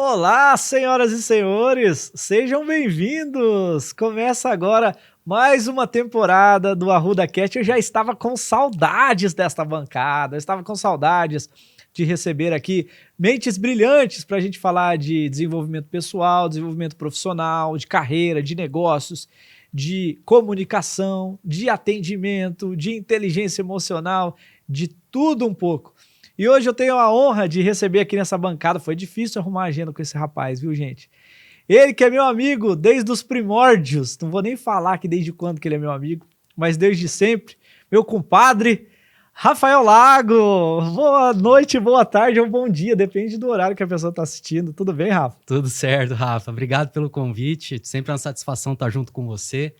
Olá, senhoras e senhores, sejam bem-vindos! Começa agora mais uma temporada do ArrudaCast. Eu já estava com saudades desta bancada, eu estava com saudades de receber aqui mentes brilhantes para a gente falar de desenvolvimento pessoal, desenvolvimento profissional, de carreira, de negócios, de comunicação, de atendimento, de inteligência emocional, de tudo um pouco. E hoje eu tenho a honra de receber aqui nessa bancada. Foi difícil arrumar agenda com esse rapaz, viu, gente? Ele que é meu amigo desde os primórdios. Não vou nem falar que desde quando que ele é meu amigo, mas desde sempre. Meu compadre, Rafael Lago. Boa noite, boa tarde ou bom dia, depende do horário que a pessoa está assistindo. Tudo bem, Rafa? Tudo certo, Rafa. Obrigado pelo convite. Sempre é uma satisfação estar junto com você,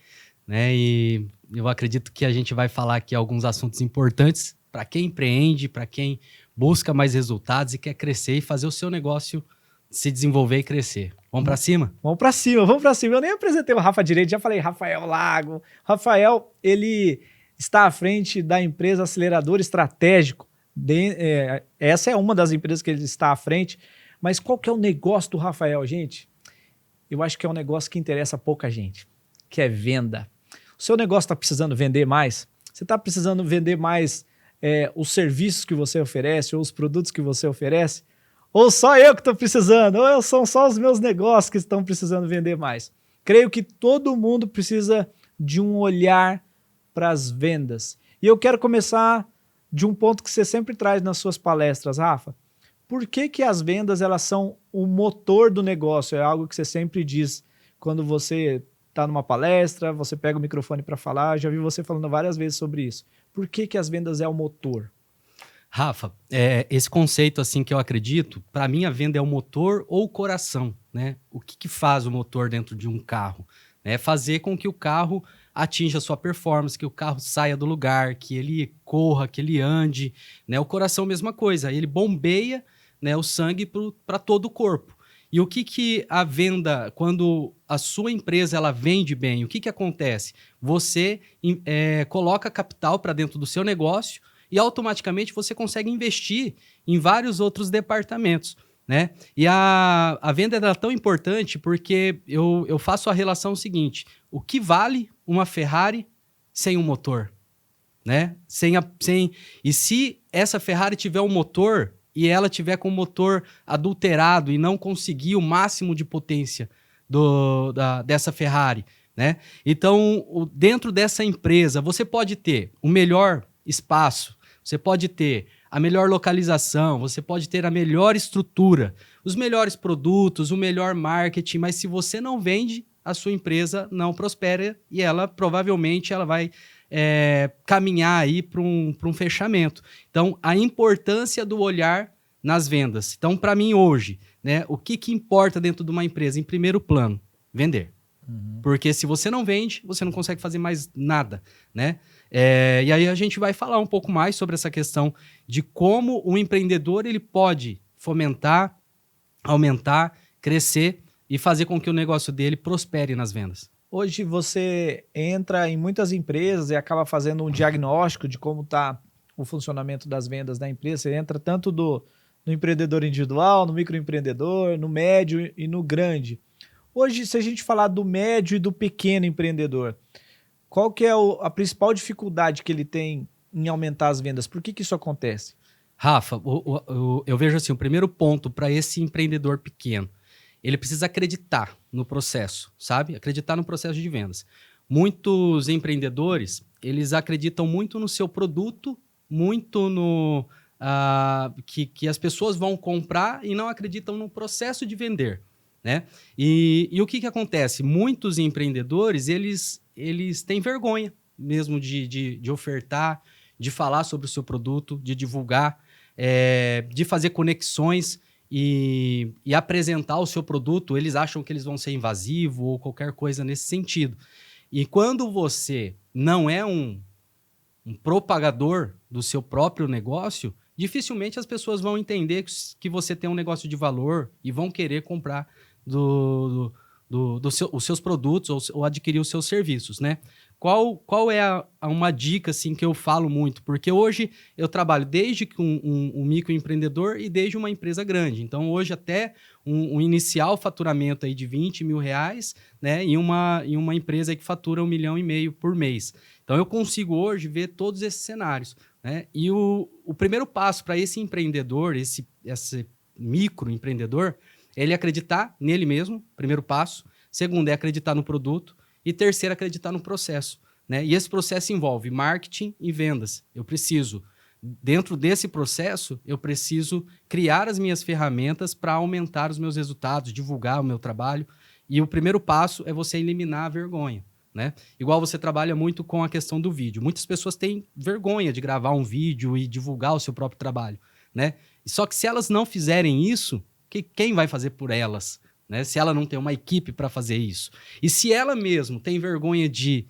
né? E eu acredito que a gente vai falar aqui alguns assuntos importantes para quem empreende, para quem busca mais resultados e quer crescer e fazer o seu negócio se desenvolver e crescer. Vamos para cima? Vamos para cima, vamos para cima. Eu nem apresentei o Rafa direito, já falei Rafael Lago. Rafael, ele está à frente da empresa Acelerador Estratégico. Essa é uma das empresas que ele está à frente. Mas qual que é o negócio do Rafael, gente? Eu acho que é um negócio que interessa a pouca gente, que é venda. O seu negócio está precisando vender mais? Você está precisando vender mais os serviços que você oferece ou os produtos que você oferece? Ou só eu que estou precisando? Ou são só os meus negócios que estão precisando vender mais? Creio que todo mundo precisa de um olhar para as vendas. E eu quero começar de um ponto que você sempre traz nas suas palestras, Rafa. Por que as vendas elas são o motor do negócio? É algo que você sempre diz quando você está numa palestra, você pega o microfone para falar. Já vi você falando várias vezes sobre isso. Por que as vendas é o motor? Rafa, esse conceito assim que eu acredito, para mim a venda é o motor ou o coração, né? O que faz o motor dentro de um carro? É fazer com que o carro atinja a sua performance, que o carro saia do lugar, que ele corra, que ele ande, né? O coração, mesma coisa, ele bombeia, né, o sangue para todo o corpo. E o que a venda, quando a sua empresa ela vende bem, o que acontece? Você coloca capital para dentro do seu negócio e automaticamente você consegue investir em vários outros departamentos, né? E a venda é tão importante porque eu faço a relação seguinte: o que vale uma Ferrari sem um motor, né? E se essa Ferrari tiver um motor e ela tiver com o motor adulterado e não conseguir o máximo de potência dessa Ferrari, né? Então, dentro dessa empresa, você pode ter o melhor espaço, você pode ter a melhor localização, você pode ter a melhor estrutura, os melhores produtos, o melhor marketing, mas se você não vende, a sua empresa não prospera e ela provavelmente ela vai caminhar aí para um fechamento. Então, a importância do olhar nas vendas. Então, para mim hoje, né, o que importa dentro de uma empresa? Em primeiro plano, vender. Porque se você não vende, você não consegue fazer mais nada, né? E aí a gente vai falar um pouco mais sobre essa questão de como o empreendedor ele pode fomentar, aumentar, crescer e fazer com que o negócio dele prospere nas vendas. Hoje você entra em muitas empresas e acaba fazendo um diagnóstico de como está o funcionamento das vendas da empresa. Você entra tanto no empreendedor individual, no microempreendedor, no médio e no grande. Hoje, se a gente falar do médio e do pequeno empreendedor, qual que é a principal dificuldade que ele tem em aumentar as vendas? Por que isso acontece? Rafa, eu vejo assim, o primeiro ponto para esse empreendedor pequeno, ele precisa acreditar no processo, sabe? Acreditar no processo de vendas. Muitos empreendedores, eles acreditam muito no seu produto, muito no que as pessoas vão comprar e não acreditam no processo de vender, né? E o que acontece? Muitos empreendedores, eles têm vergonha mesmo de ofertar, de falar sobre o seu produto, de divulgar, de fazer conexões e apresentar o seu produto. Eles acham que eles vão ser invasivos ou qualquer coisa nesse sentido. E quando você não é um propagador do seu próprio negócio, dificilmente as pessoas vão entender que você tem um negócio de valor e vão querer comprar os seus produtos ou adquirir os seus serviços, né? qual é uma dica assim, que eu falo muito? Porque hoje eu trabalho desde um microempreendedor e desde uma empresa grande. Então, hoje até um inicial faturamento aí de 20 mil reais, né, em uma empresa aí que fatura 1,5 milhão por mês. Então, eu consigo hoje ver todos esses cenários. Né? E o primeiro passo para esse empreendedor, esse microempreendedor, é ele acreditar nele mesmo, primeiro passo. Segundo, é acreditar no produto. E terceiro, acreditar no processo. Né? E esse processo envolve marketing e vendas. Eu preciso, dentro desse processo, eu preciso criar as minhas ferramentas para aumentar os meus resultados, divulgar o meu trabalho. E o primeiro passo é você eliminar a vergonha. Né? Igual você trabalha muito com a questão do vídeo. Muitas pessoas têm vergonha de gravar um vídeo e divulgar o seu próprio trabalho. Né? Só que se elas não fizerem isso, quem vai fazer por elas? Né? Se ela não tem uma equipe para fazer isso. E se ela mesmo tem vergonha de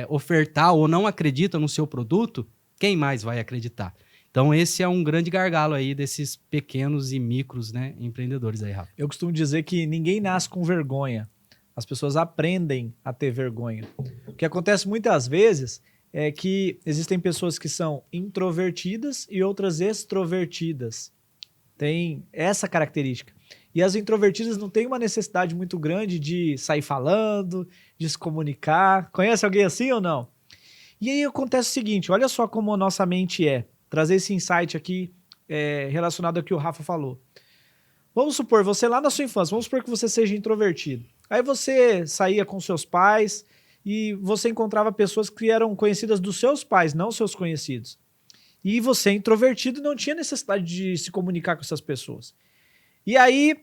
ofertar ou não acredita no seu produto, quem mais vai acreditar? Então, esse é um grande gargalo aí desses pequenos e micros, né, empreendedores aí, Rafa. Eu costumo dizer que ninguém nasce com vergonha. As pessoas aprendem a ter vergonha. O que acontece muitas vezes é que existem pessoas que são introvertidas e outras extrovertidas. Tem essa característica. E as introvertidas não têm uma necessidade muito grande de sair falando, de se comunicar. Conhece alguém assim ou não? E aí acontece o seguinte, olha só como a nossa mente é. Trazer esse insight aqui relacionado ao que o Rafa falou. Vamos supor, você lá na sua infância, vamos supor que você seja introvertido. Aí você saía com seus pais e você encontrava pessoas que eram conhecidas dos seus pais, não seus conhecidos. E você, introvertido, não tinha necessidade de se comunicar com essas pessoas. E aí,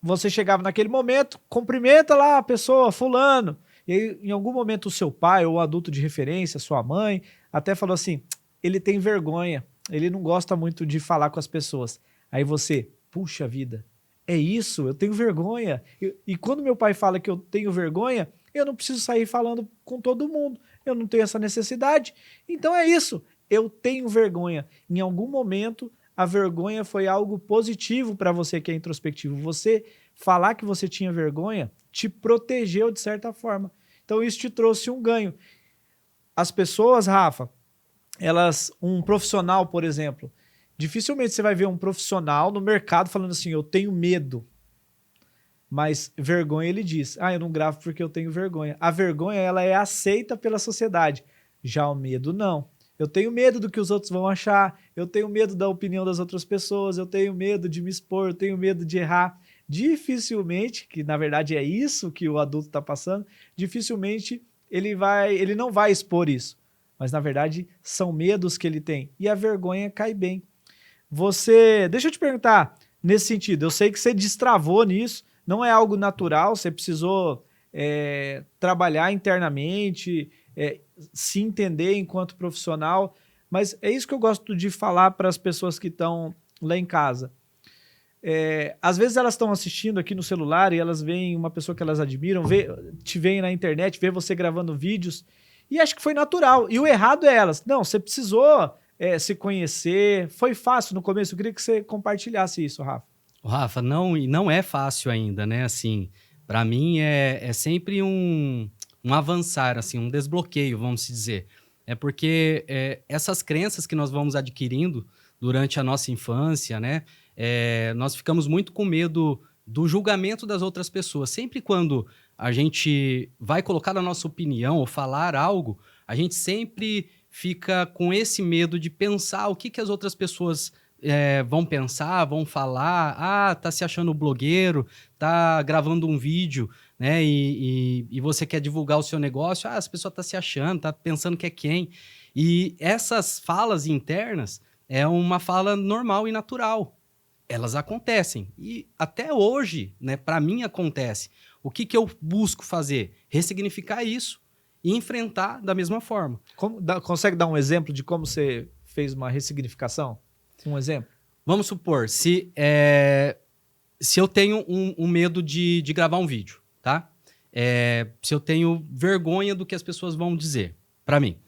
você chegava naquele momento, cumprimenta lá a pessoa, fulano. E aí, em algum momento, o seu pai ou o adulto de referência, sua mãe, até falou assim, ele tem vergonha, ele não gosta muito de falar com as pessoas. Aí você, puxa vida, é isso, eu tenho vergonha. E quando meu pai fala que eu tenho vergonha, eu não preciso sair falando com todo mundo. Eu não tenho essa necessidade. Então é isso, eu tenho vergonha. Em algum momento, a vergonha foi algo positivo para você que é introspectivo. Você falar que você tinha vergonha te protegeu de certa forma. Então isso te trouxe um ganho. As pessoas, Rafa, um profissional, por exemplo, dificilmente você vai ver um profissional no mercado falando assim, eu tenho medo. Mas vergonha ele diz, eu não gravo porque eu tenho vergonha. A vergonha ela é aceita pela sociedade. Já o medo não. Eu tenho medo do que os outros vão achar, eu tenho medo da opinião das outras pessoas, eu tenho medo de me expor, eu tenho medo de errar. Dificilmente, que na verdade é isso que o adulto está passando, dificilmente ele não vai expor isso. Mas na verdade são medos que ele tem. E a vergonha cai bem. Deixa eu te perguntar, nesse sentido, eu sei que você destravou nisso, não é algo natural, você precisou trabalhar internamente, se entender enquanto profissional, mas é isso que eu gosto de falar para as pessoas que estão lá em casa. Às vezes elas estão assistindo aqui no celular e elas veem uma pessoa que elas admiram, te veem na internet, vê você gravando vídeos e acho que foi natural. E o errado é elas. Não, você precisou se conhecer, foi fácil no começo. Eu queria que você compartilhasse isso, Rafa. Rafa, não é fácil ainda, né? Assim, para mim é sempre um avançar, assim, um desbloqueio, vamos dizer. É porque essas crenças que nós vamos adquirindo durante a nossa infância, né? Nós ficamos muito com medo do julgamento das outras pessoas. Sempre quando a gente vai colocar a nossa opinião ou falar algo, a gente sempre fica com esse medo de pensar o que as outras pessoas vão pensar, vão falar, tá se achando blogueiro, tá gravando um vídeo, né, e você quer divulgar o seu negócio, as pessoas tá se achando, tá pensando que é quem. E essas falas internas é uma fala normal e natural. Elas acontecem. E até hoje, né, para mim acontece. O que eu busco fazer? Ressignificar isso e enfrentar da mesma forma. Consegue dar um exemplo de como você fez uma ressignificação? Um exemplo? Vamos supor, se eu tenho um medo de gravar um vídeo, tá? Se eu tenho vergonha do que as pessoas vão dizer para mim.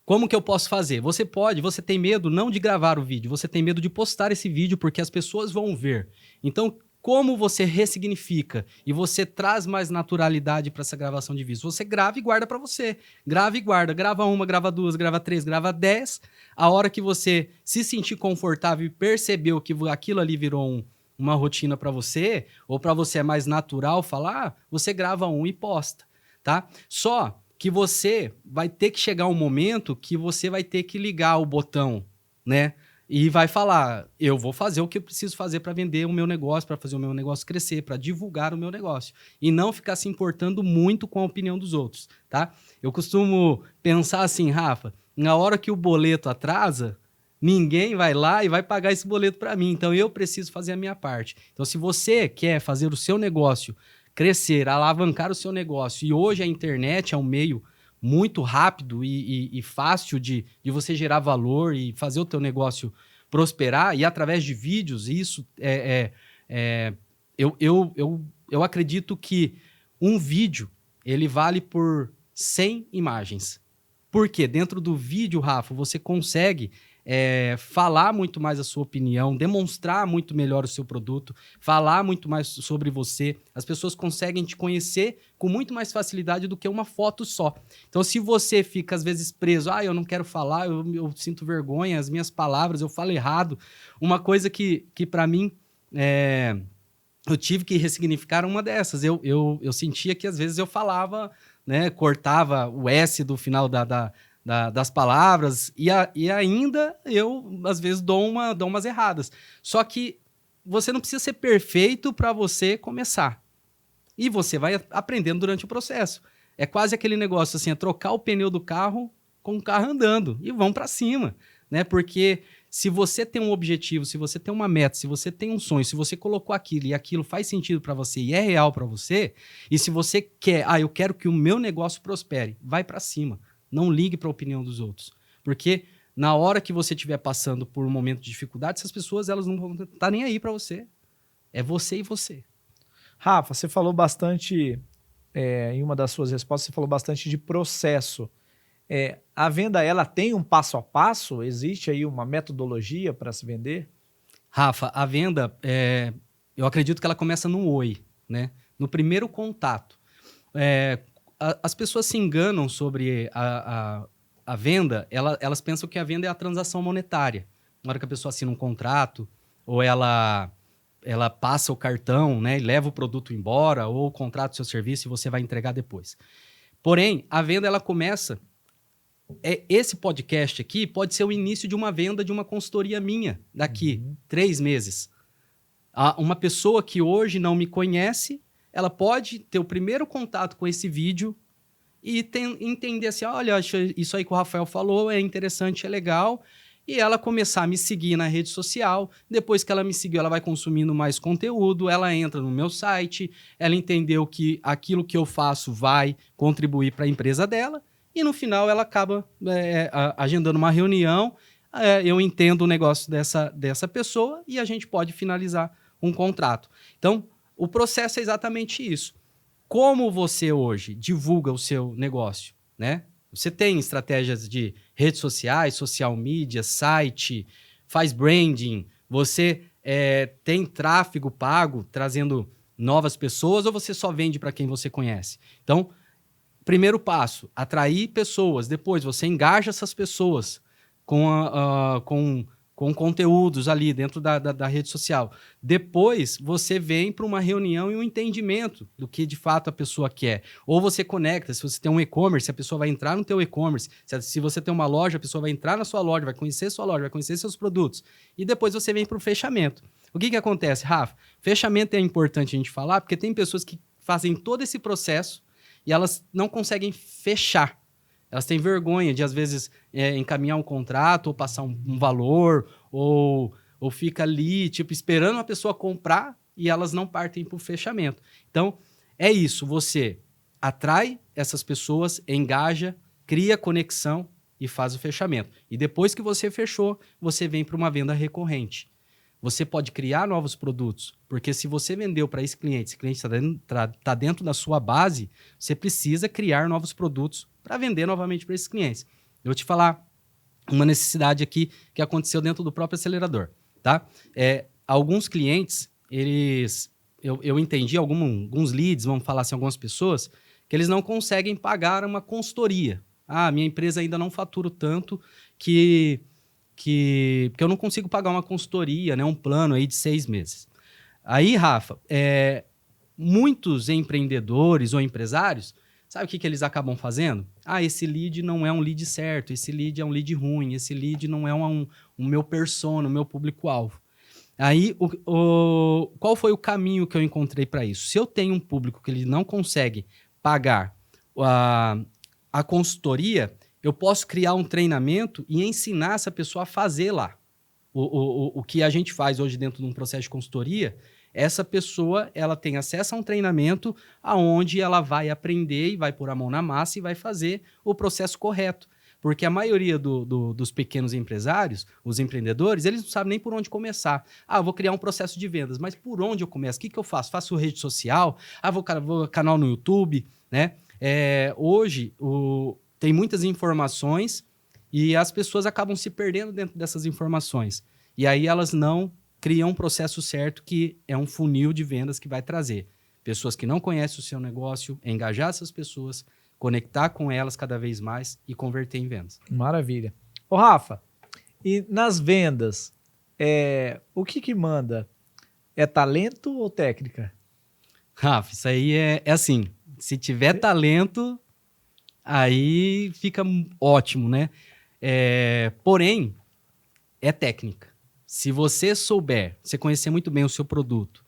Como que eu posso fazer? Você tem medo não de gravar o vídeo, você tem medo de postar esse vídeo porque as pessoas vão ver. Então, Como você ressignifica e você traz mais naturalidade para essa gravação de vídeos? Você grava e guarda para você. Grava e guarda. Grava 1, grava 2, grava 3, grava 10. A hora que você se sentir confortável e percebeu que aquilo ali virou uma rotina para você, ou para você é mais natural falar, você grava 1 e posta, tá? Só que você vai ter que chegar um momento que você vai ter que ligar o botão, né? E vai falar, eu vou fazer o que eu preciso fazer para vender o meu negócio, para fazer o meu negócio crescer, para divulgar o meu negócio. E não ficar se importando muito com a opinião dos outros, tá? Eu costumo pensar assim, Rafa, na hora que o boleto atrasa, ninguém vai lá e vai pagar esse boleto para mim. Então, eu preciso fazer a minha parte. Então, se você quer fazer o seu negócio crescer, alavancar o seu negócio, e hoje a internet é um meio muito rápido e fácil de você gerar valor e fazer o teu negócio prosperar, e através de vídeos, isso eu acredito que um vídeo ele vale por 100 imagens. Por quê? Dentro do vídeo, Rafa, você consegue falar muito mais a sua opinião, demonstrar muito melhor o seu produto, falar muito mais sobre você. As pessoas conseguem te conhecer com muito mais facilidade do que uma foto só. Então, se você fica, às vezes, preso, eu não quero falar, eu sinto vergonha, as minhas palavras, eu falo errado. Uma coisa que para mim, eu tive que ressignificar uma dessas. Eu sentia que, às vezes, eu falava, né, cortava o S do final das palavras, e ainda eu, às vezes, dou umas erradas. Só que você não precisa ser perfeito para você começar. E você vai aprendendo durante o processo. É quase aquele negócio assim, trocar o pneu do carro com o carro andando. E vão para cima, né? Porque se você tem um objetivo, se você tem uma meta, se você tem um sonho, se você colocou aquilo e aquilo faz sentido para você e é real para você, e se você quer, eu quero que o meu negócio prospere, vai para cima. Não ligue para a opinião dos outros. Porque na hora que você estiver passando por um momento de dificuldade, essas pessoas elas não vão estar nem aí para você. É você e você. Rafa, você falou bastante, em uma das suas respostas, você falou bastante de processo. A venda, ela tem um passo a passo? Existe aí uma metodologia para se vender? Rafa, a venda, eu acredito que ela começa no oi, né? No primeiro contato. As pessoas se enganam sobre a venda, elas pensam que a venda é a transação monetária. Na hora que a pessoa assina um contrato, ou ela passa o cartão, né, e leva o produto embora, ou contrata o seu serviço e você vai entregar depois. Porém, a venda ela começa... Esse podcast aqui pode ser o início de uma venda de uma consultoria minha daqui 3 meses. Uma pessoa que hoje não me conhece, ela pode ter o primeiro contato com esse vídeo e entender assim, olha, isso aí que o Rafael falou é interessante, é legal, e ela começar a me seguir na rede social. Depois que ela me seguiu, ela vai consumindo mais conteúdo, ela entra no meu site, ela entendeu que aquilo que eu faço vai contribuir para a empresa dela, e no final ela acaba agendando uma reunião, eu entendo o negócio dessa pessoa e a gente pode finalizar um contrato. Então, o processo é exatamente isso. Como você hoje divulga o seu negócio, né? Você tem estratégias de redes sociais, social media, site, faz branding, você tem tráfego pago, trazendo novas pessoas, ou você só vende para quem você conhece? Então, primeiro passo, atrair pessoas. Depois, você engaja essas pessoas com conteúdos ali dentro da rede social. Depois, você vem para uma reunião e um entendimento do que de fato a pessoa quer. Ou você conecta, se você tem um e-commerce, a pessoa vai entrar no teu e-commerce. Se você tem uma loja, a pessoa vai entrar na sua loja, vai conhecer sua loja, vai conhecer seus produtos. E depois você vem para o fechamento. O que acontece, Rafa? Fechamento é importante a gente falar, porque tem pessoas que fazem todo esse processo e elas não conseguem fechar. Elas têm vergonha de, às vezes, encaminhar um contrato ou passar um valor, ou fica ali, tipo, esperando a pessoa comprar e elas não partem para o fechamento. Então, é isso. Você atrai essas pessoas, engaja, cria conexão e faz o fechamento. E depois que você fechou, você vem para uma venda recorrente. Você pode criar novos produtos, porque se você vendeu para esse cliente está dentro da sua base, você precisa criar novos produtos para vender novamente para esses clientes. Eu vou te falar uma necessidade aqui que aconteceu dentro do próprio acelerador. Tá? Alguns clientes, eles eu entendi alguns leads, vamos falar assim, algumas pessoas, que eles não conseguem pagar uma consultoria. Minha empresa ainda não fatura tanto que eu não consigo pagar uma consultoria, né, um plano aí de 6 meses. Aí, Rafa, muitos empreendedores ou empresários, sabe o que eles acabam fazendo? Esse lead não é um lead certo, esse lead é um lead ruim, esse lead não é um meu persona, o meu público-alvo. Aí, qual foi o caminho que eu encontrei para isso? Se eu tenho um público que ele não consegue pagar a consultoria, eu posso criar um treinamento e ensinar essa pessoa a fazer lá. O que a gente faz hoje dentro de um processo de consultoria, essa pessoa ela tem acesso a um treinamento onde ela vai aprender e vai pôr a mão na massa e vai fazer o processo correto. Porque a maioria dos pequenos empresários, os empreendedores, eles não sabem nem por onde começar. Vou criar um processo de vendas, mas por onde eu começo? O que eu faço? Faço rede social? Vou canal no YouTube? Né? Hoje, tem muitas informações e as pessoas acabam se perdendo dentro dessas informações. E aí elas não criam um processo certo, que é um funil de vendas que vai trazer pessoas que não conhecem o seu negócio, engajar essas pessoas, conectar com elas cada vez mais e converter em vendas. Maravilha. Ô, Rafa, e nas vendas, o que manda? É talento ou técnica? Rafa, isso aí é assim, se tiver talento, aí fica ótimo, né? Porém, é técnica. Se você souber, você conhecer muito bem o seu produto,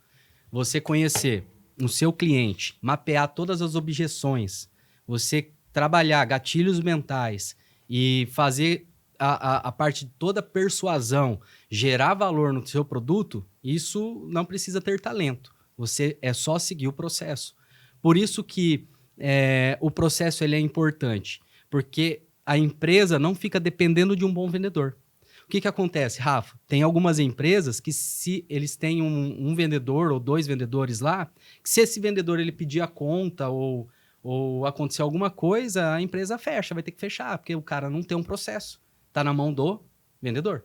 você conhecer o seu cliente, mapear todas as objeções, você trabalhar gatilhos mentais e fazer a parte de toda a persuasão, gerar valor no seu produto, isso não precisa ter talento. É só seguir o processo. Por isso que o processo ele é importante, porque a empresa não fica dependendo de um bom vendedor. O que acontece, Rafa? Tem algumas empresas que, se eles têm um vendedor ou 2 vendedores lá, que se esse vendedor ele pedir a conta ou acontecer alguma coisa, a empresa fecha, vai ter que fechar, porque o cara não tem um processo. Está na mão do vendedor.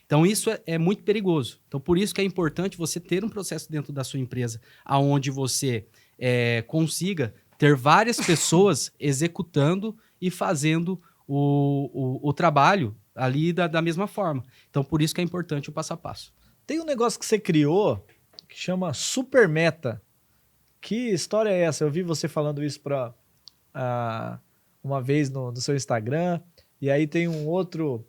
Então, isso é muito perigoso. Então, por isso que é importante você ter um processo dentro da sua empresa onde você consiga ter várias pessoas executando e fazendo o trabalho ali da mesma forma. Então, por isso que é importante o passo a passo. Tem um negócio que você criou que chama Super Meta. Que história é essa? Eu vi você falando isso uma vez no seu Instagram, e aí tem um outro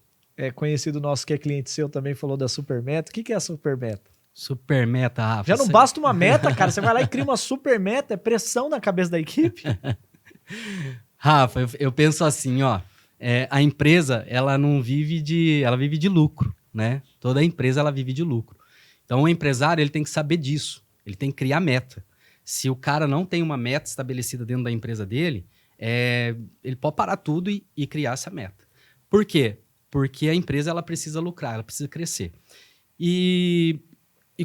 conhecido nosso que é cliente seu também falou da Super Meta. O que é a Super Meta? Super Meta, Rafa. Já não basta uma meta, cara. Você vai lá e cria uma Super Meta, é pressão na cabeça da equipe. Rafa, eu penso assim, ó. A empresa, ela vive de lucro, né? Toda empresa, ela vive de lucro. Então, o empresário, ele tem que saber disso. Ele tem que criar meta. Se o cara não tem uma meta estabelecida dentro da empresa dele, ele pode parar tudo e criar essa meta. Por quê? Porque a empresa ela precisa lucrar, ela precisa crescer. E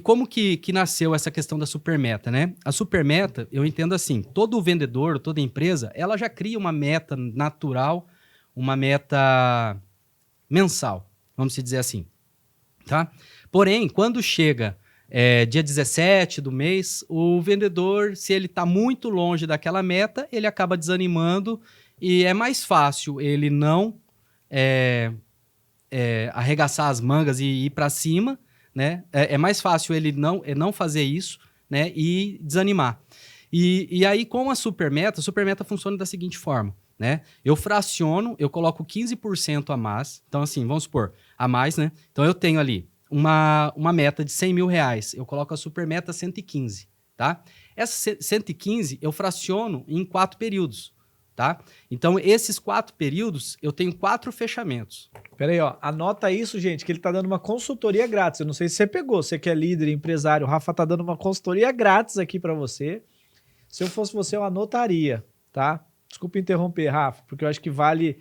como que nasceu essa questão da supermeta, né? A supermeta, eu entendo assim, todo vendedor, toda empresa, ela já cria uma meta natural, uma meta mensal, vamos dizer assim, tá? Porém, quando chega dia 17 do mês, o vendedor, se ele está muito longe daquela meta, ele acaba desanimando e é mais fácil ele não arregaçar as mangas e ir para cima, né? É mais fácil ele não fazer isso, né? E desanimar. E aí, com a supermeta funciona da seguinte forma, né? Eu fraciono, eu coloco 15% a mais. Então, assim, vamos supor, a mais, né? Então, eu tenho ali uma meta de 100 mil reais. Eu coloco a supermeta 115, tá? Essa 115 eu fraciono em 4 períodos, tá? Então, esses 4 períodos, eu tenho 4 fechamentos. Pera aí, ó. Anota isso, gente, que ele tá dando uma consultoria grátis. Eu não sei se você pegou, você que é líder, empresário, o Rafa tá dando uma consultoria grátis aqui para você. Se eu fosse você, eu anotaria, tá? Desculpa interromper, Rafa, porque eu acho que vale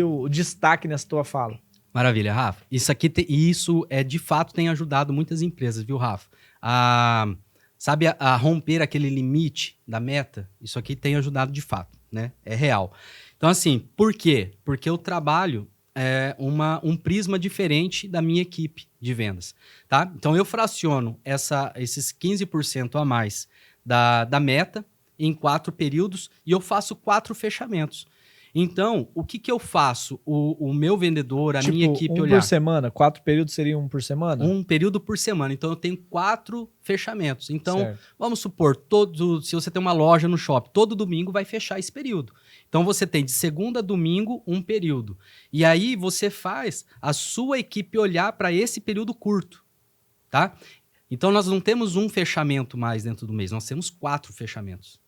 o destaque nessa tua fala. Maravilha, Rafa. Isso de fato tem ajudado muitas empresas, viu, Rafa? A romper aquele limite da meta, isso aqui tem ajudado de fato, né? É real. Então, assim, por quê? Porque o trabalho, um prisma diferente da minha equipe de vendas, tá? Então, eu fraciono esses 15% a mais da meta em 4 períodos e eu faço 4 fechamentos. Então, o que eu faço? O meu vendedor, a minha equipe olhar. Por semana? 4 períodos seriam um por semana? Um período por semana. Então, eu tenho 4 fechamentos. Então, vamos supor, se você tem uma loja no shopping, todo domingo vai fechar esse período. Então, você tem de segunda a domingo um período. E aí, você faz a sua equipe olhar para esse período curto, tá? Então, nós não temos um fechamento mais dentro do mês, nós temos 4 fechamentos.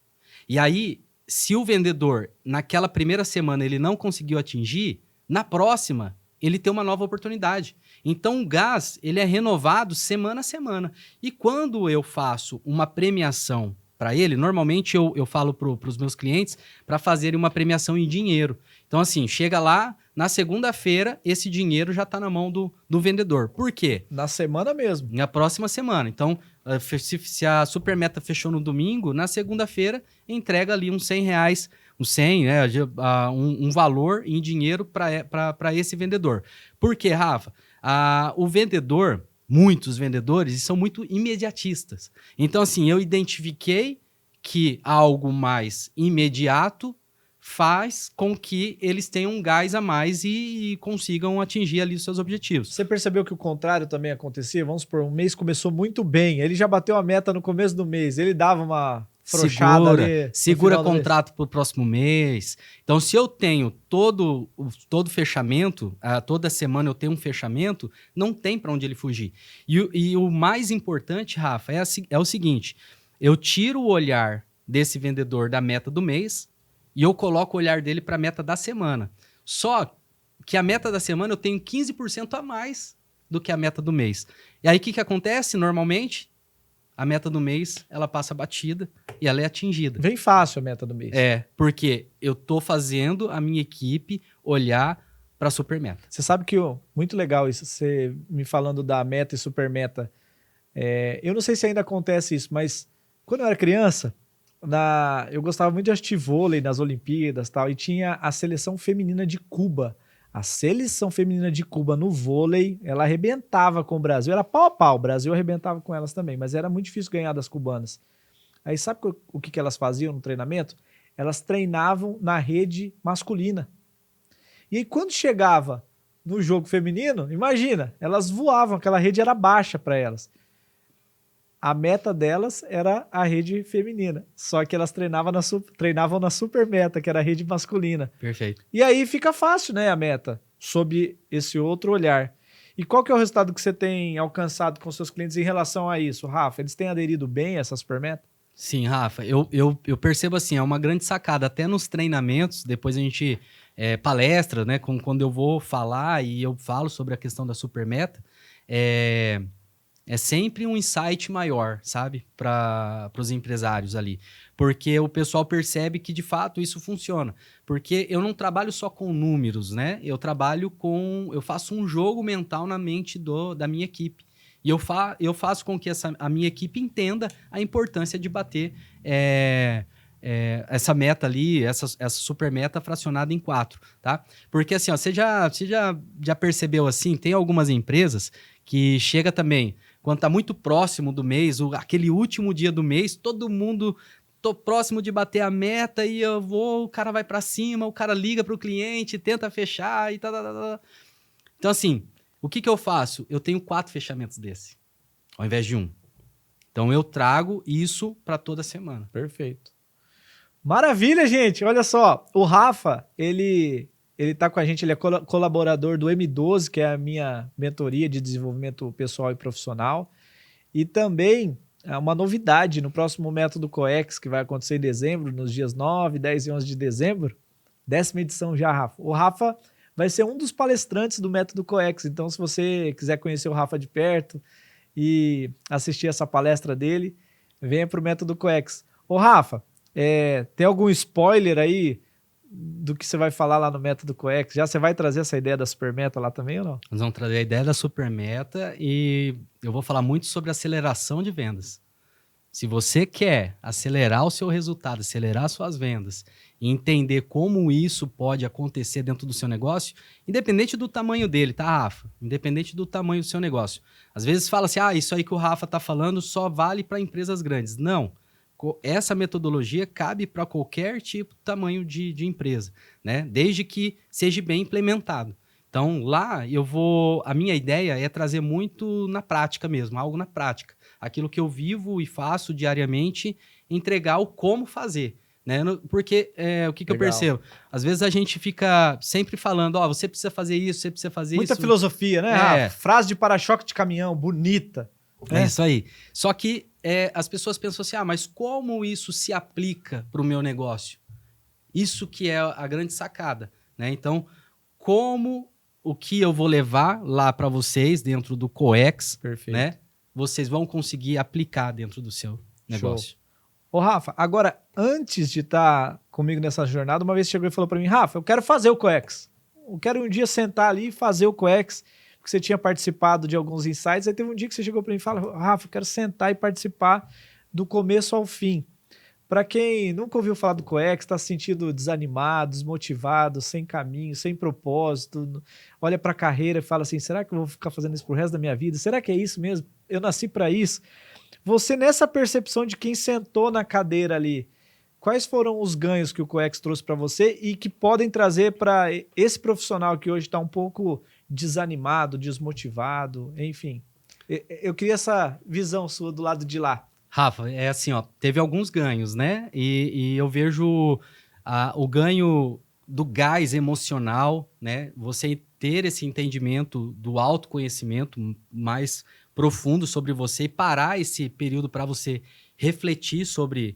E aí, se o vendedor, naquela primeira semana, ele não conseguiu atingir, na próxima, ele tem uma nova oportunidade. Então, o gás, ele é renovado semana a semana. E quando eu faço uma premiação para ele, normalmente eu falo para os meus clientes para fazerem uma premiação em dinheiro. Então, assim, chega lá, na segunda-feira, esse dinheiro já está na mão do vendedor. Por quê? Na semana mesmo. Na próxima semana. Então, se a Supermeta fechou no domingo, na segunda-feira, entrega ali uns R$100, um valor em dinheiro para esse vendedor. Por quê, Rafa? O vendedor, muitos vendedores, são muito imediatistas. Então, assim, eu identifiquei que algo mais imediato faz com que eles tenham um gás a mais e consigam atingir ali os seus objetivos. Você percebeu que o contrário também acontecia? Vamos supor, um mês começou muito bem, ele já bateu a meta no começo do mês, ele dava uma frouxada ali. Segura contrato para o próximo mês. Então, se eu tenho todo fechamento, toda semana eu tenho um fechamento, não tem para onde ele fugir. E o mais importante, Rafa, é o seguinte, eu tiro o olhar desse vendedor da meta do mês e eu coloco o olhar dele para a meta da semana. Só que a meta da semana eu tenho 15% a mais do que a meta do mês. E aí o que acontece normalmente? A meta do mês, ela passa batida e ela é atingida. Vem fácil a meta do mês. Porque eu tô fazendo a minha equipe olhar para a supermeta. Você sabe que muito legal isso, você me falando da meta e supermeta. Eu não sei se ainda acontece isso, mas quando eu era criança, eu gostava muito de assistir vôlei nas Olimpíadas e tal, e tinha a seleção feminina de Cuba. A seleção feminina de Cuba no vôlei, ela arrebentava com o Brasil. Era pau a pau, o Brasil arrebentava com elas também, mas era muito difícil ganhar das cubanas. Aí sabe o que elas faziam no treinamento? Elas treinavam na rede masculina. E aí quando chegava no jogo feminino, imagina, elas voavam, aquela rede era baixa para elas. A meta delas era a rede feminina, só que elas treinavam na supermeta, que era a rede masculina. Perfeito. E aí fica fácil, né, a meta, sob esse outro olhar. E qual que é o resultado que você tem alcançado com seus clientes em relação a isso, Rafa? Eles têm aderido bem a essa supermeta? Sim, Rafa, eu percebo assim, é uma grande sacada, até nos treinamentos, depois a gente palestra, né, quando eu vou falar e eu falo sobre a questão da supermeta, é sempre um insight maior, sabe? Para os empresários ali. Porque o pessoal percebe que, de fato, isso funciona. Porque eu não trabalho só com números, né? Eu faço um jogo mental na mente da minha equipe. E eu faço com que a minha equipe entenda a importância de bater essa meta ali, essa super meta fracionada em 4, tá? Porque assim, ó, você já percebeu assim, tem algumas empresas que chega também, quando tá muito próximo do mês, aquele último dia do mês, todo mundo, tô próximo de bater a meta e o cara vai para cima, o cara liga pro cliente, tenta fechar e tá. Então assim, o que eu faço? Eu tenho 4 fechamentos desse, ao invés de 1. Então eu trago isso para toda semana. Perfeito. Maravilha, gente. Olha só, o Rafa, ele tá com a gente, ele é colaborador do M12, que é a minha mentoria de desenvolvimento pessoal e profissional. E também é uma novidade no próximo Método Coex, que vai acontecer em dezembro, nos dias 9, 10 e 11 de dezembro. 10ª edição já, Rafa. O Rafa vai ser um dos palestrantes do Método Coex. Então, se você quiser conhecer o Rafa de perto e assistir essa palestra dele, venha para o Método Coex. Ô, Rafa, tem algum spoiler aí do que você vai falar lá no Método Coex? Já você vai trazer essa ideia da supermeta lá também ou não? Nós vamos trazer a ideia da supermeta e eu vou falar muito sobre aceleração de vendas. Se você quer acelerar o seu resultado, acelerar suas vendas e entender como isso pode acontecer dentro do seu negócio, independente do tamanho dele, tá, Rafa? Independente do tamanho do seu negócio. Às vezes fala assim, isso aí que o Rafa está falando só vale para empresas grandes. Não. Essa metodologia cabe para qualquer tipo de tamanho de empresa, né? Desde que seja bem implementado. Então, lá a minha ideia é trazer muito na prática mesmo, algo na prática. Aquilo que eu vivo e faço diariamente, entregar o como fazer, né? Porque o que eu percebo? Às vezes a gente fica sempre falando, você precisa fazer isso, você precisa fazer Muita isso. Muita filosofia, né, Rafa? Frase de para-choque de caminhão, bonita. É isso aí. Só que as pessoas pensam assim, mas como isso se aplica para o meu negócio? Isso que é a grande sacada, né? Então, o que eu vou levar lá para vocês dentro do Coex, perfeito, né? Vocês vão conseguir aplicar dentro do seu negócio. Ô, Rafa, agora, antes de estar comigo nessa jornada, uma vez chegou e falou para mim, Rafa, eu quero fazer o Coex. Eu quero um dia sentar ali e fazer o Coex, porque você tinha participado de alguns insights, aí teve um dia que você chegou para mim e falou, Rafa, eu quero sentar e participar do começo ao fim. Para quem nunca ouviu falar do Coex, está se sentindo desanimado, desmotivado, sem caminho, sem propósito, olha para a carreira e fala assim, será que eu vou ficar fazendo isso pro resto da minha vida? Será que é isso mesmo? Eu nasci para isso? Você, nessa percepção de quem sentou na cadeira ali, quais foram os ganhos que o Coex trouxe para você e que podem trazer para esse profissional que hoje está um pouco desanimado, desmotivado, enfim? Eu queria essa visão sua do lado de lá. Rafa, é assim, teve alguns ganhos, né? E eu vejo o ganho do gás emocional, né? Você ter esse entendimento do autoconhecimento mais profundo sobre você e parar esse período para você refletir sobre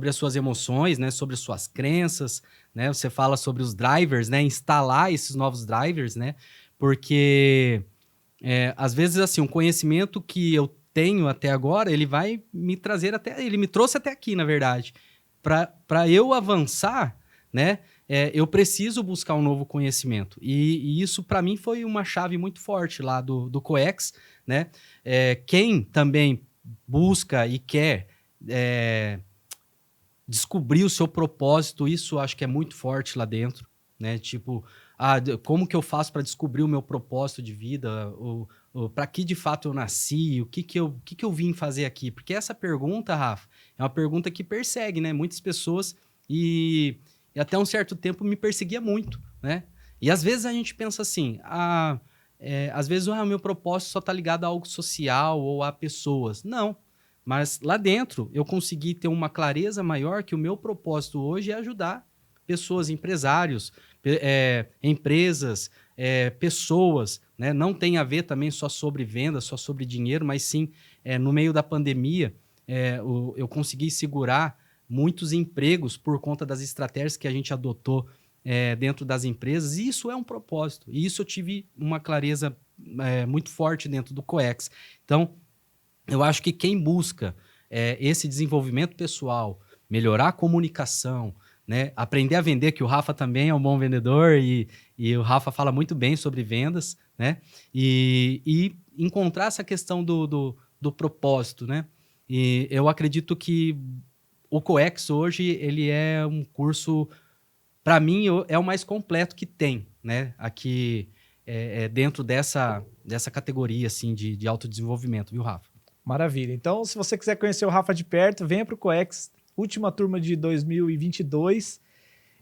as suas emoções, né? Sobre suas crenças, né? Você fala sobre os drivers, né? Instalar esses novos drivers, né? Porque às vezes assim, um conhecimento que eu tenho até agora, ele vai me trazer ele me trouxe até aqui, na verdade. Para eu avançar, né, eu preciso buscar um novo conhecimento. E isso, para mim, foi uma chave muito forte lá do Coex, né? Quem também busca e quer descobrir o seu propósito, isso acho que é muito forte lá dentro, né? Tipo, como que eu faço para descobrir o meu propósito de vida? Para que de fato eu nasci? O que eu vim fazer aqui? Porque essa pergunta, Rafa, é uma pergunta que persegue, né? Muitas pessoas e até um certo tempo me perseguia muito, né? E às vezes a gente pensa assim, às vezes o meu propósito só está ligado a algo social ou a pessoas. Não, mas lá dentro eu consegui ter uma clareza maior que o meu propósito hoje é ajudar pessoas, empresários, empresas, pessoas, né? Não tem a ver também só sobre venda, só sobre dinheiro, mas sim, no meio da pandemia, eu consegui segurar muitos empregos por conta das estratégias que a gente adotou dentro das empresas, e isso é um propósito. E isso eu tive uma clareza muito forte dentro do Coex. Então, eu acho que quem busca esse desenvolvimento pessoal, melhorar a comunicação, né, aprender a vender, que o Rafa também é um bom vendedor e o Rafa fala muito bem sobre vendas, né, e encontrar essa questão do propósito, né, e eu acredito que o Coex hoje, ele é um curso, para mim, é o mais completo que tem, né, aqui dentro dessa categoria, assim, de autodesenvolvimento, viu, Rafa? Maravilha. Então, se você quiser conhecer o Rafa de perto, venha para o Coex, última turma de 2022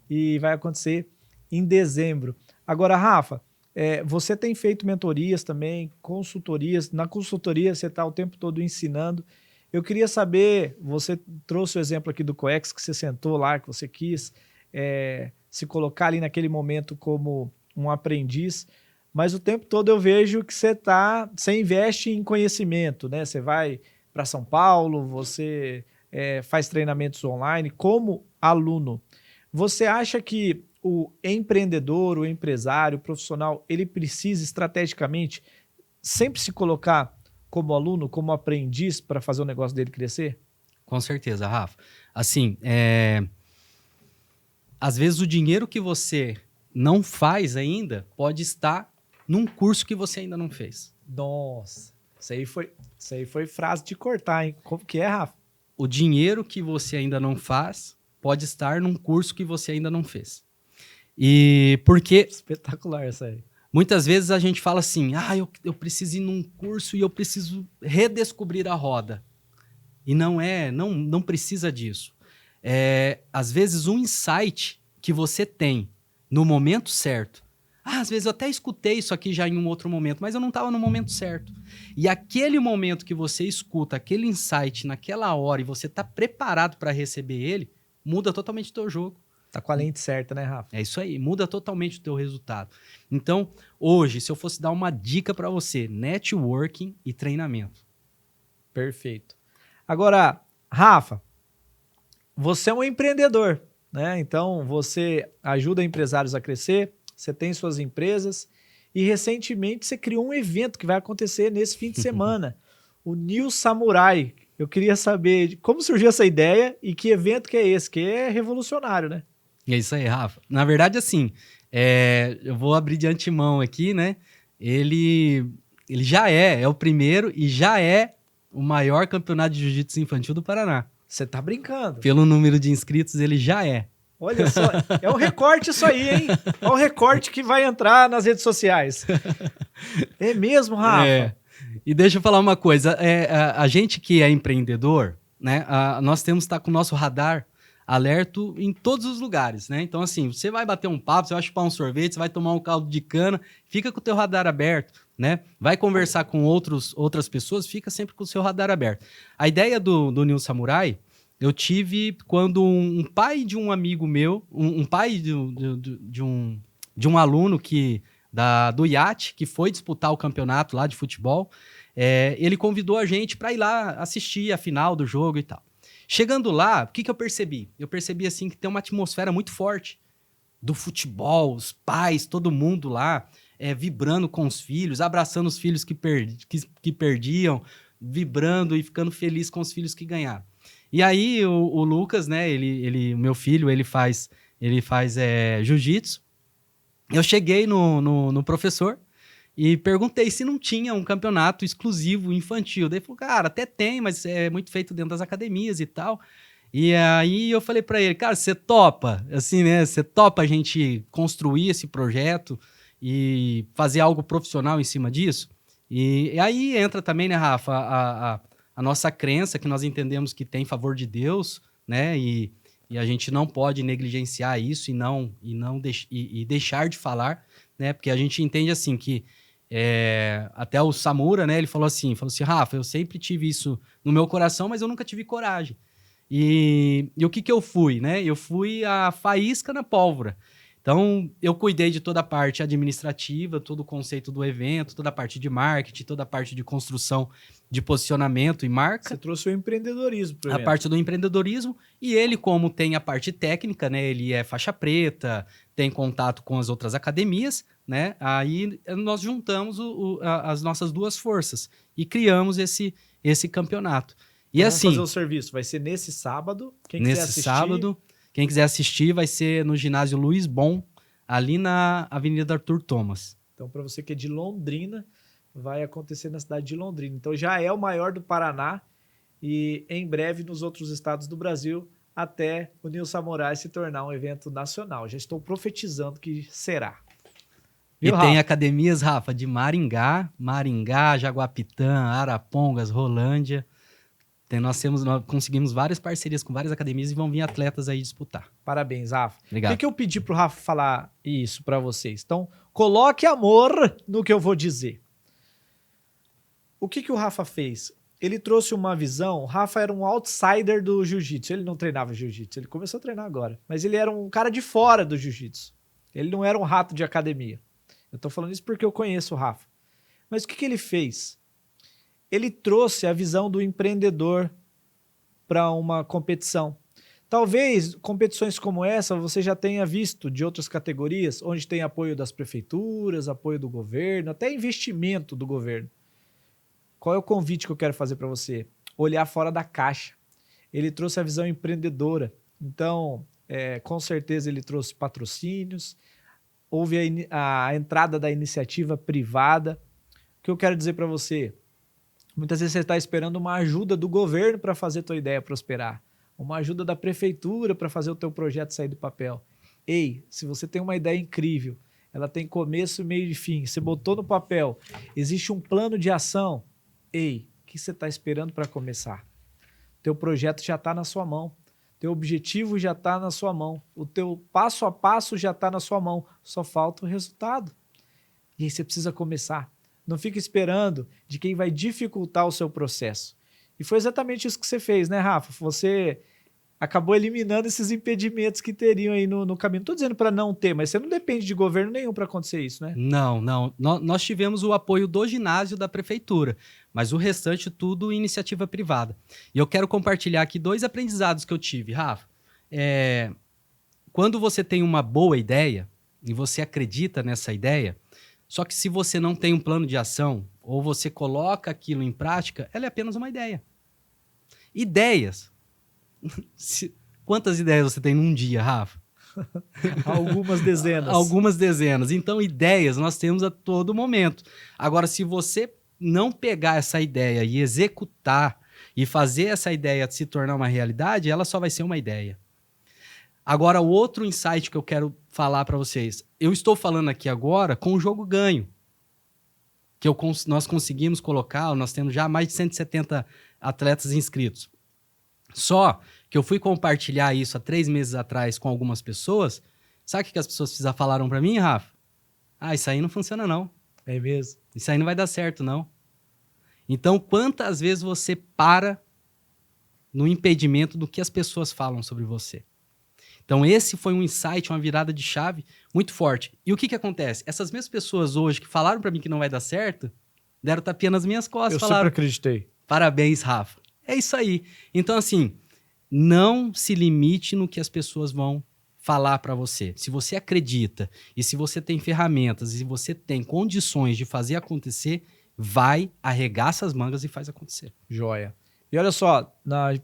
e vai acontecer em dezembro. Agora, Rafa, você tem feito mentorias também, consultorias. Na consultoria você está o tempo todo ensinando. Eu queria saber, você trouxe o exemplo aqui do Coex, que você sentou lá, que você quis se colocar ali naquele momento como um aprendiz, mas o tempo todo eu vejo que você investe em conhecimento, né? Você vai para São Paulo, você faz treinamentos online como aluno. Você acha que o empreendedor, o empresário, o profissional, ele precisa estrategicamente sempre se colocar como aluno, como aprendiz para fazer o negócio dele crescer? Com certeza, Rafa. Assim, às vezes o dinheiro que você não faz ainda pode estar num curso que você ainda não fez. Nossa, isso aí foi frase de cortar, hein? Como que é, Rafa? O dinheiro que você ainda não faz pode estar num curso que você ainda não fez. E porque Espetacular essa aí. muitas vezes a gente fala assim, eu preciso ir num curso e eu preciso redescobrir a roda. E não precisa disso. Às vezes um insight que você tem no momento certo. Às vezes eu até escutei isso aqui já em um outro momento, mas eu não estava no momento certo. E aquele momento que você escuta, aquele insight naquela hora e você está preparado para receber ele, muda totalmente o teu jogo. Tá com a lente certa, né, Rafa? É isso aí, muda totalmente o teu resultado. Então, hoje, se eu fosse dar uma dica para você, networking e treinamento. Perfeito. Agora, Rafa, você é um empreendedor, né? Então, você ajuda empresários a crescer, você tem suas empresas e recentemente você criou um evento que vai acontecer nesse fim de semana, o New Samurai. Eu queria saber como surgiu essa ideia e que evento que é esse, que é revolucionário, né? É isso aí, Rafa. Na verdade, assim, eu vou abrir de antemão aqui, né? Ele já é o primeiro e já é o maior campeonato de jiu-jitsu infantil do Paraná. Você tá brincando. Pelo número de inscritos, ele já é. Olha só, é um recorte isso aí, hein? É um recorte que vai entrar nas redes sociais. É mesmo, Rafa? E deixa eu falar uma coisa, a gente que é empreendedor, né? Nós temos que estar com o nosso radar alerto em todos os lugares, né? Então, assim, você vai bater um papo, você vai chupar um sorvete, você vai tomar um caldo de cana, fica com o teu radar aberto, né? Vai conversar com outras pessoas, fica sempre com o seu radar aberto. A ideia do New Samurai, eu tive quando um pai de um amigo meu, um pai de um aluno do IAT, que foi disputar o campeonato lá de futebol, ele convidou a gente para ir lá assistir a final do jogo e tal. Chegando lá, o que eu percebi? Eu percebi assim que tem uma atmosfera muito forte do futebol, os pais, todo mundo lá vibrando com os filhos, abraçando os filhos que perdiam, vibrando e ficando feliz com os filhos que ganharam. E aí o Lucas, né, meu filho, ele faz jiu-jitsu. Eu cheguei no professor e perguntei se não tinha um campeonato exclusivo infantil. Daí ele falou, cara, até tem, mas é muito feito dentro das academias e tal. E aí eu falei pra ele, cara, você topa? Assim, né? Você topa a gente construir esse projeto e fazer algo profissional em cima disso? E aí entra também, né, Rafa, a nossa crença, que nós entendemos que tem favor de Deus, né? E a gente não pode negligenciar isso e deixar de falar, né? Porque a gente entende assim que até o Samura, né? Ele falou assim, Rafa, eu sempre tive isso no meu coração, mas eu nunca tive coragem. E o que eu fui, né? Eu fui a faísca na pólvora. Então, eu cuidei de toda a parte administrativa, todo o conceito do evento, toda a parte de marketing, toda a parte de construção de posicionamento e marca. Você trouxe o empreendedorismo pro evento. A parte do empreendedorismo. E ele, como tem a parte técnica, né? Ele é faixa preta, tem contato com as outras academias, né? Aí nós juntamos as nossas duas forças e criamos esse campeonato. E vamos assim, fazer o serviço. Vai ser nesse sábado. Quem quiser assistir, vai ser no ginásio Luiz Bon, ali na Avenida Arthur Thomas. Então, para você que é de Londrina, vai acontecer na cidade de Londrina. Então, já é o maior do Paraná e em breve nos outros estados do Brasil, até o New Samurai se tornar um evento nacional. Já estou profetizando que será. Viu, Rafa? Tem academias, Rafa, de Maringá, Jaguapitã, Arapongas, Rolândia. Nós conseguimos várias parcerias com várias academias e vão vir atletas aí disputar. Parabéns, Rafa. Obrigado. Por que eu pedi pro Rafa falar isso para vocês? Então, coloque amor no que eu vou dizer. O que o Rafa fez? Ele trouxe uma visão. O Rafa era um outsider do jiu-jitsu. Ele não treinava jiu-jitsu. Ele começou a treinar agora. Mas ele era um cara de fora do jiu-jitsu. Ele não era um rato de academia. Eu tô falando isso porque eu conheço o Rafa. Mas o que ele fez? Ele trouxe a visão do empreendedor para uma competição. Talvez competições como essa você já tenha visto de outras categorias, onde tem apoio das prefeituras, apoio do governo, até investimento do governo. Qual é o convite que eu quero fazer para você? Olhar fora da caixa. Ele trouxe a visão empreendedora. Então, com certeza ele trouxe patrocínios, houve a entrada da iniciativa privada. O que eu quero dizer para você? Muitas vezes você está esperando uma ajuda do governo para fazer a tua ideia prosperar. uma ajuda da prefeitura para fazer o teu projeto sair do papel. Ei, se você tem uma ideia incrível, ela tem começo, meio e fim, você botou no papel, existe um plano de ação, ei, o que você está esperando para começar? Teu projeto já está na sua mão, teu objetivo já está na sua mão, o teu passo a passo já está na sua mão, só falta o resultado. E aí você precisa começar. Não fica esperando de quem vai dificultar o seu processo. E foi exatamente isso que você fez, né, Rafa? Você acabou eliminando esses impedimentos que teriam aí no caminho. Não estou dizendo para não ter, mas você não depende de governo nenhum para acontecer isso, né? Não. Nós tivemos o apoio do ginásio da prefeitura, mas o restante tudo iniciativa privada. E eu quero compartilhar aqui 2 aprendizados que eu tive, Rafa. Quando você tem uma boa ideia e você acredita nessa ideia, só que se você não tem um plano de ação ou você coloca aquilo em prática, ela é apenas uma ideia. Ideias. Quantas ideias você tem num dia, Rafa? Algumas dezenas. Algumas dezenas. Então, ideias nós temos a todo momento. Agora, se você não pegar essa ideia e executar e fazer essa ideia se tornar uma realidade, ela só vai ser uma ideia. Agora, o outro insight que eu quero falar para vocês. Eu estou falando aqui agora com o jogo ganho. Que nós conseguimos colocar, nós temos já mais de 170 atletas inscritos. Só que eu fui compartilhar isso há 3 meses atrás com algumas pessoas. Sabe o que as pessoas falaram para mim, Rafa? Isso aí não funciona não. É mesmo? Isso aí não vai dar certo não. Então, quantas vezes você para no impedimento do que as pessoas falam sobre você? Então, esse foi um insight, uma virada de chave muito forte. E o que acontece? Essas mesmas pessoas hoje que falaram para mim que não vai dar certo, deram tapinha nas minhas costas. Eu falaram, sempre acreditei. Parabéns, Rafa. É isso aí. Então, assim, não se limite no que as pessoas vão falar para você. Se você acredita e se você tem ferramentas e se você tem condições de fazer acontecer, vai, arregaça as mangas e faz acontecer. Joia. E olha só,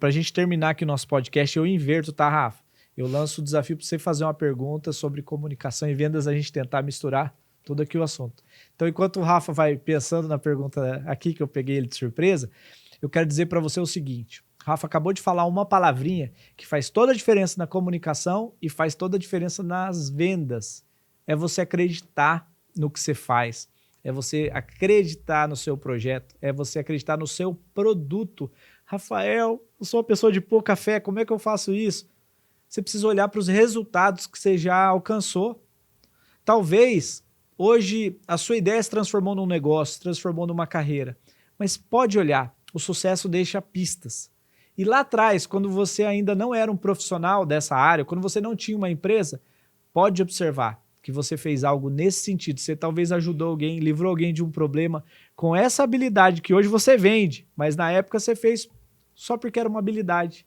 pra gente terminar aqui o nosso podcast, eu inverto, tá, Rafa? Eu lanço o desafio para você fazer uma pergunta sobre comunicação e vendas, a gente tentar misturar todo aqui o assunto. Então, enquanto o Rafa vai pensando na pergunta aqui, que eu peguei ele de surpresa, eu quero dizer para você o seguinte. O Rafa acabou de falar uma palavrinha que faz toda a diferença na comunicação e faz toda a diferença nas vendas. É você acreditar no que você faz. É você acreditar no seu projeto. É você acreditar no seu produto. Rafael, eu sou uma pessoa de pouca fé, como é que eu faço isso? Você precisa olhar para os resultados que você já alcançou. Talvez hoje a sua ideia se transformou num negócio, se transformou numa carreira. Mas pode olhar, o sucesso deixa pistas. E lá atrás, quando você ainda não era um profissional dessa área, quando você não tinha uma empresa, pode observar que você fez algo nesse sentido. Você talvez ajudou alguém, livrou alguém de um problema com essa habilidade que hoje você vende, mas na época você fez só porque era uma habilidade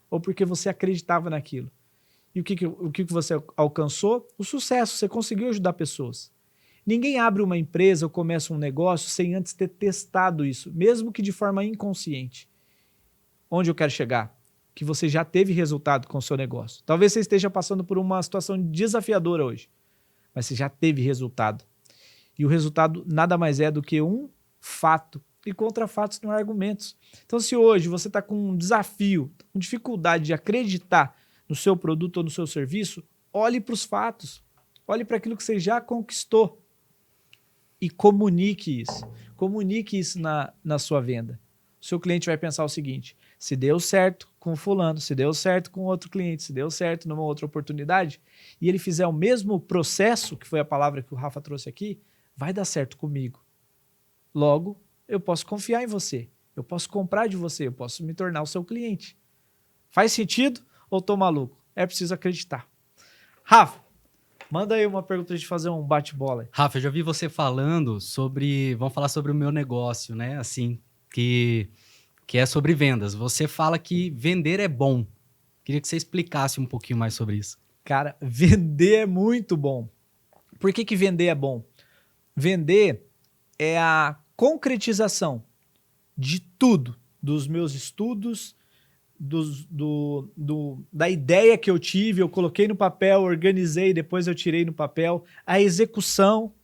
ou porque você acreditava naquilo. E o que você alcançou? O sucesso, você conseguiu ajudar pessoas. Ninguém abre uma empresa ou começa um negócio sem antes ter testado isso, mesmo que de forma inconsciente. Onde eu quero chegar? Que você já teve resultado com o seu negócio. Talvez você esteja passando por uma situação desafiadora hoje, mas você já teve resultado. E o resultado nada mais é do que um fato. E contra fatos não há argumentos. Então, se hoje você está com um desafio, com dificuldade de acreditar no seu produto ou no seu serviço, olhe para os fatos. Olhe para aquilo que você já conquistou. E comunique isso. Comunique isso na sua venda. O seu cliente vai pensar o seguinte: se deu certo com fulano, se deu certo com outro cliente, se deu certo numa outra oportunidade, e ele fizer o mesmo processo, que foi a palavra que o Rafa trouxe aqui, vai dar certo comigo. Logo, eu posso confiar em você, eu posso comprar de você, eu posso me tornar o seu cliente. Faz sentido ou tô maluco? É preciso acreditar. Rafa, manda aí uma pergunta pra gente fazer um bate-bola. Rafa, eu já vi você falando sobre... Vamos falar sobre o meu negócio, né? Assim, que é sobre vendas. Você fala que vender é bom. Queria que você explicasse um pouquinho mais sobre isso. Cara, vender é muito bom. Por que vender é bom? Vender é a concretização de tudo, dos meus estudos, da ideia que eu tive, eu coloquei no papel, organizei, depois eu tirei no papel, a execução,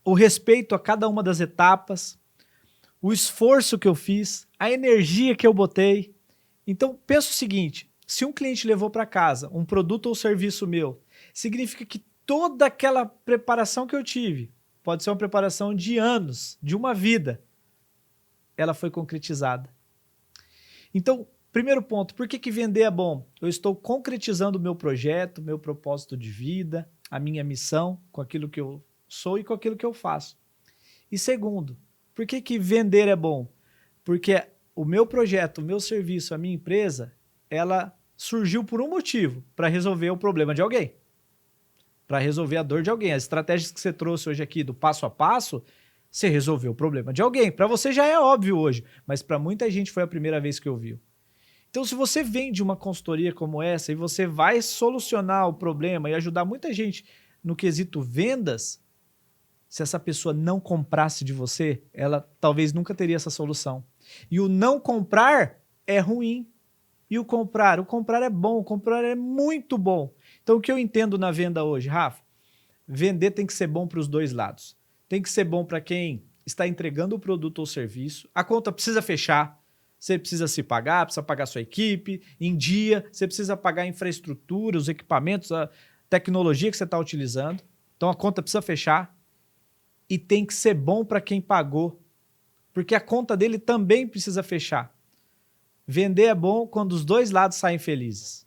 o respeito a cada uma das etapas, o esforço que eu fiz, a energia que eu botei. Então, pensa o seguinte, se um cliente levou para casa um produto ou serviço meu, significa que toda aquela preparação que eu tive, pode ser uma preparação de anos, de uma vida, ela foi concretizada. Então, primeiro ponto, por que vender é bom? Eu estou concretizando o meu projeto, meu propósito de vida, a minha missão, com aquilo que eu sou e com aquilo que eu faço. E segundo, por que vender é bom? Porque o meu projeto, o meu serviço, a minha empresa, ela surgiu por um motivo, para resolver o problema de alguém, para resolver a dor de alguém. As estratégias que você trouxe hoje aqui do passo a passo, você resolveu o problema de alguém. Para você já é óbvio hoje, mas para muita gente foi a primeira vez que ouviu. Então, se você vende uma consultoria como essa e você vai solucionar o problema e ajudar muita gente no quesito vendas, se essa pessoa não comprasse de você, ela talvez nunca teria essa solução. E o não comprar é ruim. E o comprar é bom, o comprar é muito bom. Então, o que eu entendo na venda hoje, Rafa? Vender tem que ser bom para os dois lados. Tem que ser bom para quem está entregando o produto ou serviço. A conta precisa fechar. Você precisa se pagar, precisa pagar sua equipe em dia. Você precisa pagar a infraestrutura, os equipamentos, a tecnologia que você está utilizando. Então, a conta precisa fechar. E tem que ser bom para quem pagou. Porque a conta dele também precisa fechar. Vender é bom quando os dois lados saem felizes.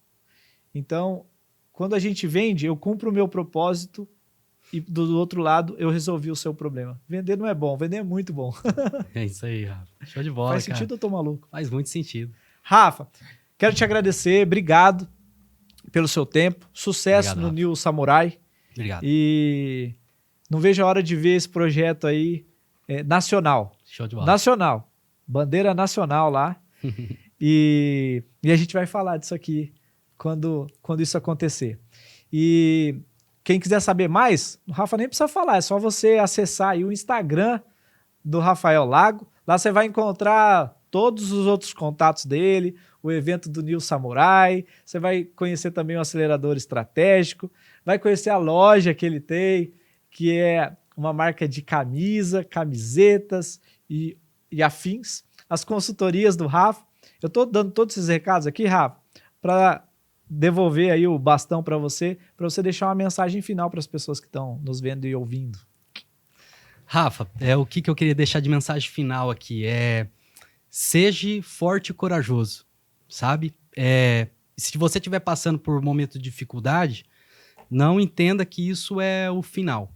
Então, quando a gente vende, eu cumpro o meu propósito e do outro lado eu resolvi o seu problema. Vender não é bom, vender é muito bom. É isso aí, Rafa. Show de bola, Faz sentido ou eu tô maluco? Faz muito sentido. Rafa, quero te agradecer, obrigado pelo seu tempo, sucesso Obrigado, no Rafa. New Samurai. Obrigado. E não vejo a hora de ver esse projeto aí nacional. Show de bola. Nacional. Bandeira nacional lá. E a gente vai falar disso aqui quando isso acontecer. E quem quiser saber mais, o Rafa nem precisa falar, é só você acessar aí o Instagram do Rafael Lago. Lá você vai encontrar todos os outros contatos dele, o evento do New Samurai, você vai conhecer também o acelerador estratégico, vai conhecer a loja que ele tem, que é uma marca de camisetas e afins, as consultorias do Rafa. Eu estou dando todos esses recados aqui, Rafa, para devolver aí o bastão para você deixar uma mensagem final para as pessoas que estão nos vendo e ouvindo. Rafa, o que eu queria deixar de mensagem final aqui é: seja forte e corajoso, sabe? Se você estiver passando por um momento de dificuldade, não entenda que isso é o final.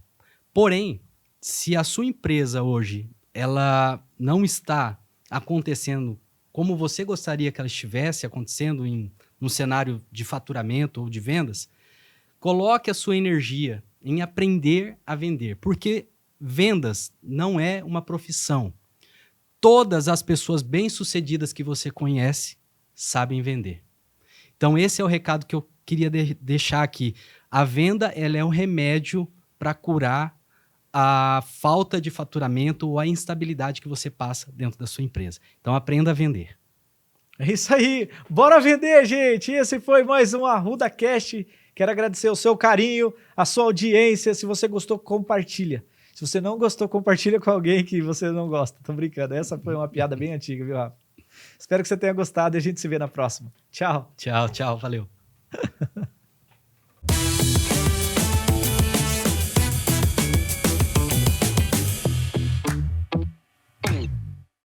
Porém, se a sua empresa hoje ela não está acontecendo como você gostaria que ela estivesse acontecendo num cenário de faturamento ou de vendas, coloque a sua energia em aprender a vender, porque vendas não é uma profissão. Todas as pessoas bem-sucedidas que você conhece sabem vender. Então esse é o recado que eu queria deixar aqui. A venda ela é um remédio para curar a falta de faturamento ou a instabilidade que você passa dentro da sua empresa. Então aprenda a vender. É isso aí, bora vender, gente! Esse foi mais um Arruda Cast. Quero agradecer o seu carinho, a sua audiência. Se você gostou, compartilha. Se você não gostou, compartilha com alguém que você não gosta. Tô brincando, essa foi uma piada bem antiga, viu, Rafa? Espero que você tenha gostado e a gente se vê na próxima. Tchau. Tchau, valeu.